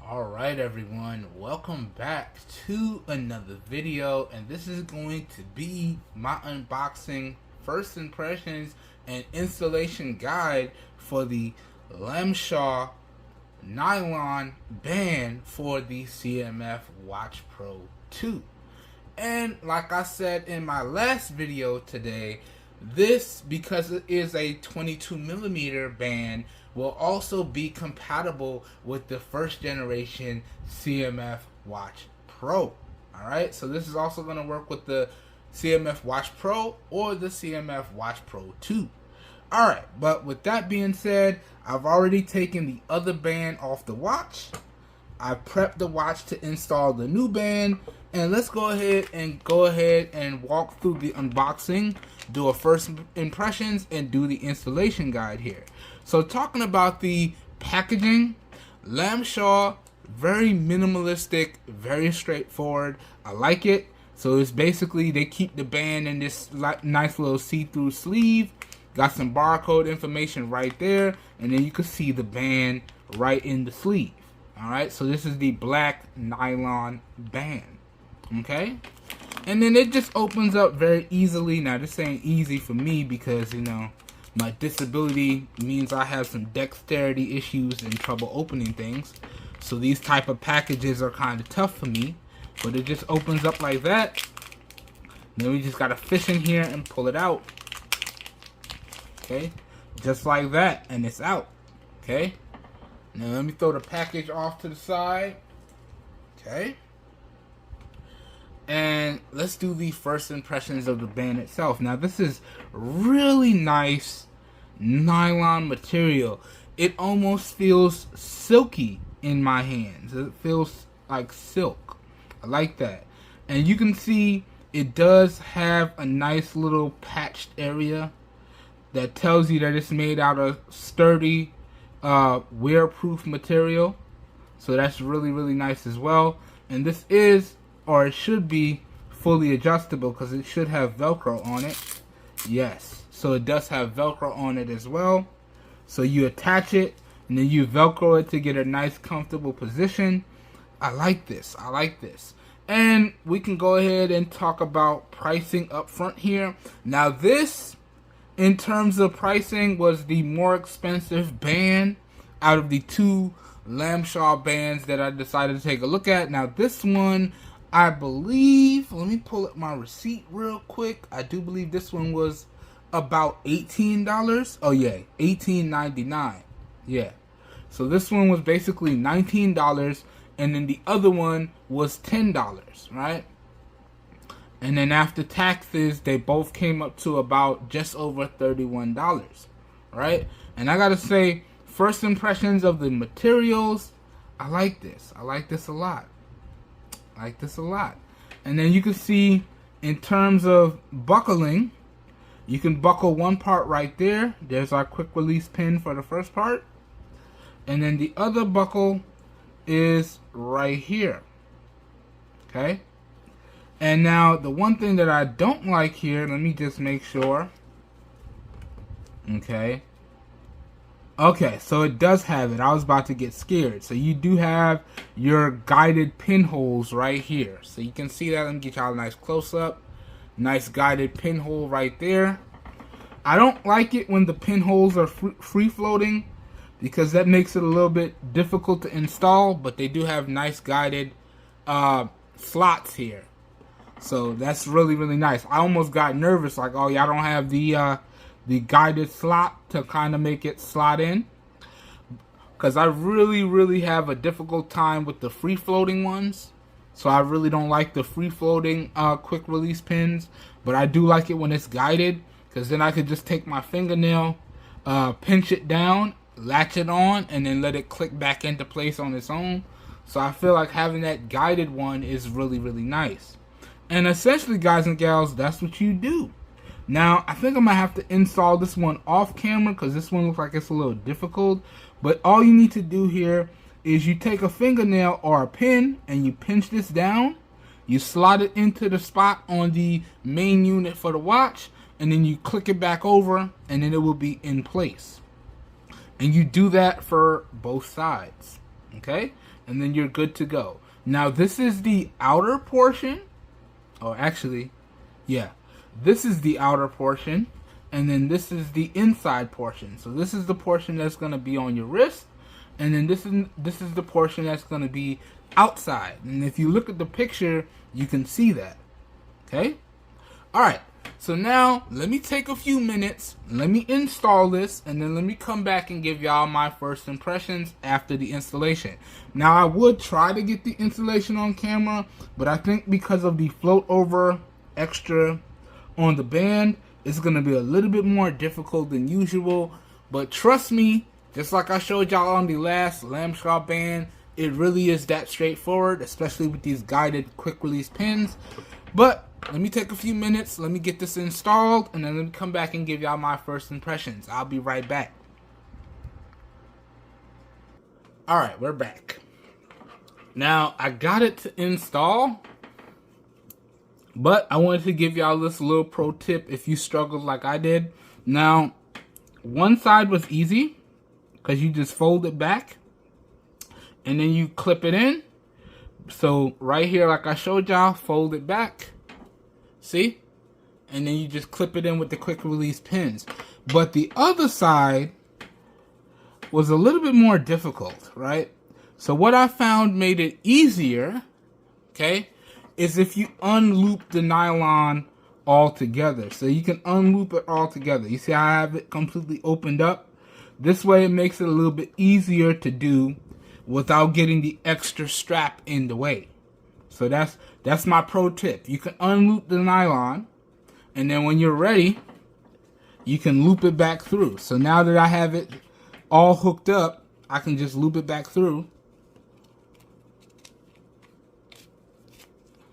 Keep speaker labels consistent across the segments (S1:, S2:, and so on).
S1: Alright everyone, welcome back to another video, and this is going to be my unboxing, first impressions, and installation guide for the Lamshaw Nylon band for the CMF Watch Pro 2. And like I said in my last video today, this, because it is a 22mm band, will also be compatible with the first generation CMF Watch Pro. Alright, so this is also going to work with the CMF Watch Pro or the CMF Watch Pro 2. Alright, but with that being said, I've already taken the other band off the watch. I prepped the watch to install the new band, and let's go ahead and walk through the unboxing, do a first impressions, and do the installation guide here. So talking about the packaging, Lamshaw, very minimalistic, very straightforward. I like it. So it's basically they keep the band in this nice little see-through sleeve. Got some barcode information right there, and then you can see the band right in the sleeve. Alright, so this is the black nylon band. Okay? And then it just opens up very easily. Now this ain't easy for me because, you know, my disability means I have some dexterity issues and trouble opening things. So these type of packages are kind of tough for me. But it just opens up like that. Then we just got to fish in here and pull it out. Okay? Just like that. And it's out. Okay? Now let me throw the package off to the side. Okay? And let's do the first impressions of the band itself. Now this is really nice nylon material. It almost feels silky in my hands. It feels like silk. I like that. And you can see it does have a nice little patched area that tells you that it's made out of sturdy wear-proof material. So that's really, really nice as well. And this is, or it should be, fully adjustable because it should have Velcro on it. Yes, so it does have Velcro on it as well. So you attach it and then you Velcro it to get a nice comfortable position. I like this. I like this. And we can go ahead and talk about pricing up front here. Now this, in terms of pricing, was the more expensive band out of the two Lamshaw bands that I decided to take a look at. Now this one, I believe, let me pull up my receipt real quick. I do believe this one was about $18. Oh yeah, $18.99. Yeah. So this one was basically $19, and then the other one was $10, right? And then after taxes, they both came up to about just over $31, right? And I gotta say, first impressions of the materials, I like this. I like this a lot. I like this a lot. And then you can see, in terms of buckling, you can buckle one part right there. There's our quick release pin for the first part. And then the other buckle is right here. Okay? And now, the one thing that I don't like here, let me just make sure. Okay. Okay, so it does have it. I was about to get scared. So you do have your guided pinholes right here. So you can see that. Let me get y'all a nice close-up. Nice guided pinhole right there. I don't like it when the pinholes are free-floating because that makes it a little bit difficult to install. But they do have nice guided slots here. So that's really, really nice. I almost got nervous, like, oh, y'all don't have the guided slot to kind of make it slot in. Because I really, really have a difficult time with the free-floating ones. So I really don't like the free-floating quick release pins. But I do like it when it's guided. Because then I could just take my fingernail, pinch it down, latch it on, and then let it click back into place on its own. So I feel like having that guided one is really, really nice. And essentially, guys and gals, that's what you do. Now, I think I might have to install this one off camera because this one looks like it's a little difficult. But all you need to do here is you take a fingernail or a pin and you pinch this down. You slide it into the spot on the main unit for the watch. And then you click it back over and then it will be in place. And you do that for both sides. Okay? and then you're good to go. Now this is the outer portion. Oh, actually, yeah. This is the outer portion, and then this is the inside portion. So this is the portion that's going to be on your wrist, and then this is the portion that's going to be outside. And if you look at the picture, you can see that. Okay? All right. So now let me take a few minutes, let me install this, and then let me come back and give y'all my first impressions after the installation. Now I would try to get the installation on camera, but I think because of the float over extra on the band, it's going to be a little bit more difficult than usual. But trust me, just like I showed y'all on the last Lamshaw band, it really is that straightforward, especially with these guided quick release pins. But let me take a few minutes, let me get this installed, and then let me come back and give y'all my first impressions. I'll be right back. Alright, we're back. Now, I got it to install, but I wanted to give y'all this little pro tip if you struggled like I did. Now, one side was easy, because you just fold it back, and then you clip it in. So, right here, like I showed y'all, fold it back. See? And then you just clip it in with the quick release pins. But the other side was a little bit more difficult, right? So what I found made it easier, okay, is if you unloop the nylon all together. So you can unloop it all together. You see how I have it completely opened up? This way it makes it a little bit easier to do without getting the extra strap in the way. So that's my pro tip. You can unloop the nylon, and then when you're ready, you can loop it back through. So now that I have it all hooked up, I can just loop it back through,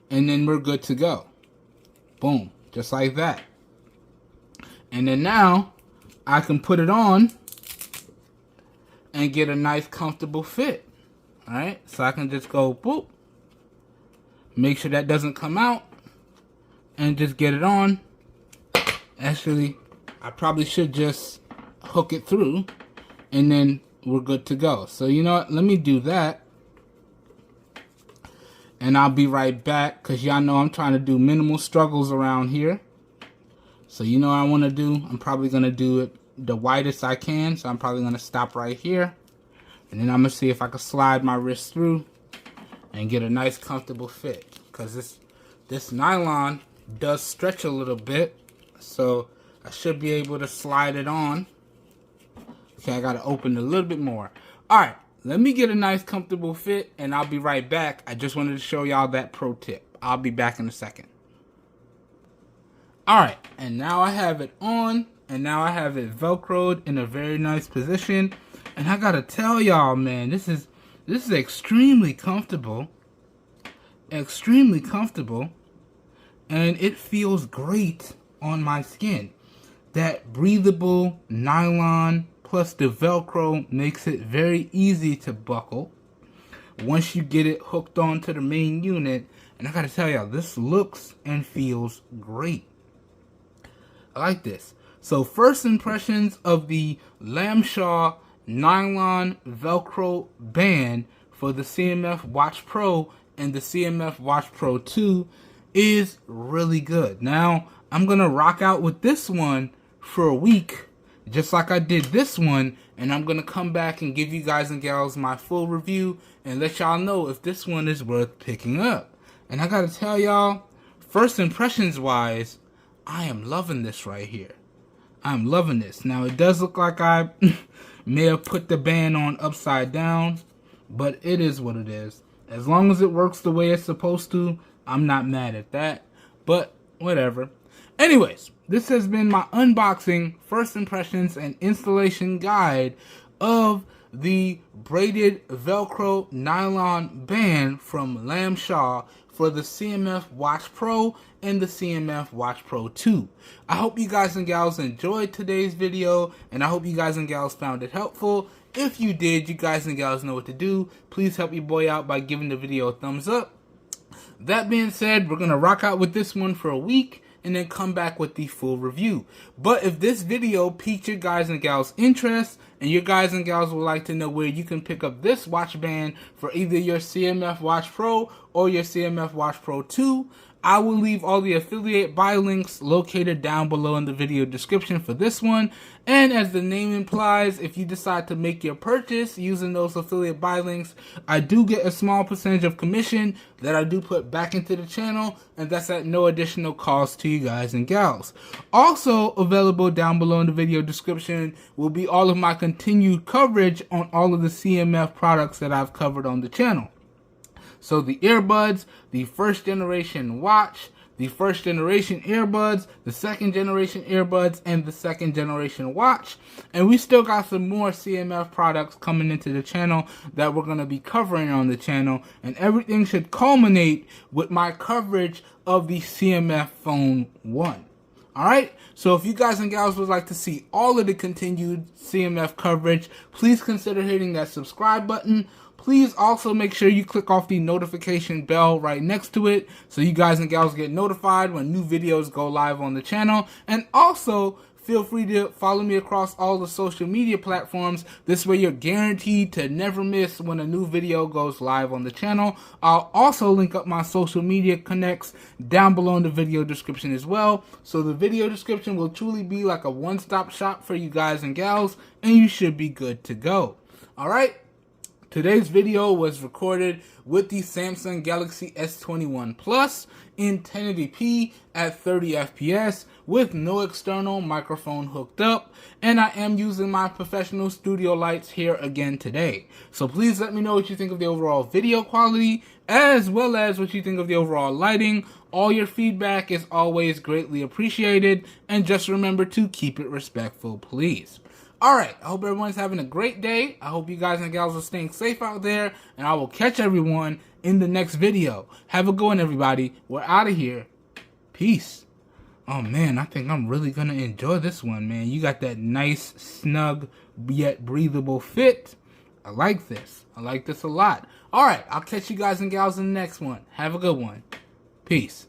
S1: and then we're good to go. Boom, just like that. And then now I can put it on and get a nice comfortable fit. All right, so I can just go boop. Make sure that doesn't come out, and just get it on. Actually, I probably should just hook it through, and then we're good to go. So you know what? Let me do that, and I'll be right back, because y'all know I'm trying to do minimal struggles around here. So you know what I want to do? I'm probably going to do it the widest I can, so I'm probably going to stop right here, and then I'm going to see if I can slide my wrist through and get a nice comfortable fit, because this nylon does stretch a little bit, so I should be able to slide it on. Okay, I gotta open it a little bit more. Alright, let me get a nice comfortable fit, and I'll be right back. I just wanted to show y'all that pro tip. I'll be back in a second. Alright, and now I have it on, and now I have it velcroed in a very nice position, and I gotta tell y'all, man, this is extremely comfortable. Extremely comfortable. And it feels great on my skin. That breathable nylon plus the Velcro makes it very easy to buckle once you get it hooked onto the main unit. And I gotta tell y'all, this looks and feels great. I like this. So first impressions of the Lamshaw nylon Velcro band for the CMF Watch Pro and the CMF Watch Pro 2 is really good. Now, I'm going to rock out with this one for a week, just like I did this one, and I'm going to come back and give you guys and gals my full review and let y'all know if this one is worth picking up. And I got to tell y'all, first impressions wise, I am loving this right here. I'm loving this. Now, it does look like I may have put the band on upside down, but it is what it is. As long as it works the way it's supposed to, I'm not mad at that, but whatever. Anyways, this has been my unboxing, first impressions, and installation guide of the braided Velcro nylon band from Lamshaw for the CMF Watch Pro and the CMF Watch Pro 2. I hope you guys and gals enjoyed today's video, and I hope you guys and gals found it helpful. If you did, you guys and gals know what to do. Please help your boy out by giving the video a thumbs up. That being said, we're going to rock out with this one for a week and then come back with the full review. But if this video piqued your guys and gals' interest and you guys and gals would like to know where you can pick up this watch band for either your CMF Watch Pro or your CMF Watch Pro 2, I will leave all the affiliate buy links located down below in the video description for this one. And as the name implies, if you decide to make your purchase using those affiliate buy links, I do get a small percentage of commission that I do put back into the channel, and that's at no additional cost to you guys and gals. Also available down below in the video description will be all of my continued coverage on all of the CMF products that I've covered on the channel. So the earbuds, the first generation watch, the first generation earbuds, the second generation earbuds, and the second generation watch. And we still got some more CMF products coming into the channel that we're going to be covering on the channel. And everything should culminate with my coverage of the CMF Phone 1. Alright, so if you guys and gals would like to see all of the continued CMF coverage, please consider hitting that subscribe button. Please also make sure you click off the notification bell right next to it so you guys and gals get notified when new videos go live on the channel. And also, feel free to follow me across all the social media platforms. This way you're guaranteed to never miss when a new video goes live on the channel. I'll also link up my social media connects down below in the video description as well. So the video description will truly be like a one-stop shop for you guys and gals, and you should be good to go. Alright? Today's video was recorded with the Samsung Galaxy S21 Plus in 1080p at 30 FPS with no external microphone hooked up, and I am using my professional studio lights here again today. So please let me know what you think of the overall video quality as well as what you think of the overall lighting. All your feedback is always greatly appreciated, and just remember to keep it respectful, please. Alright, I hope everyone's having a great day. I hope you guys and gals are staying safe out there, and I will catch everyone in the next video. Have a good one, everybody. We're out of here. Peace. Oh, man, I think I'm really going to enjoy this one, man. You got that nice, snug, yet breathable fit. I like this. I like this a lot. Alright, I'll catch you guys and gals in the next one. Have a good one. Peace.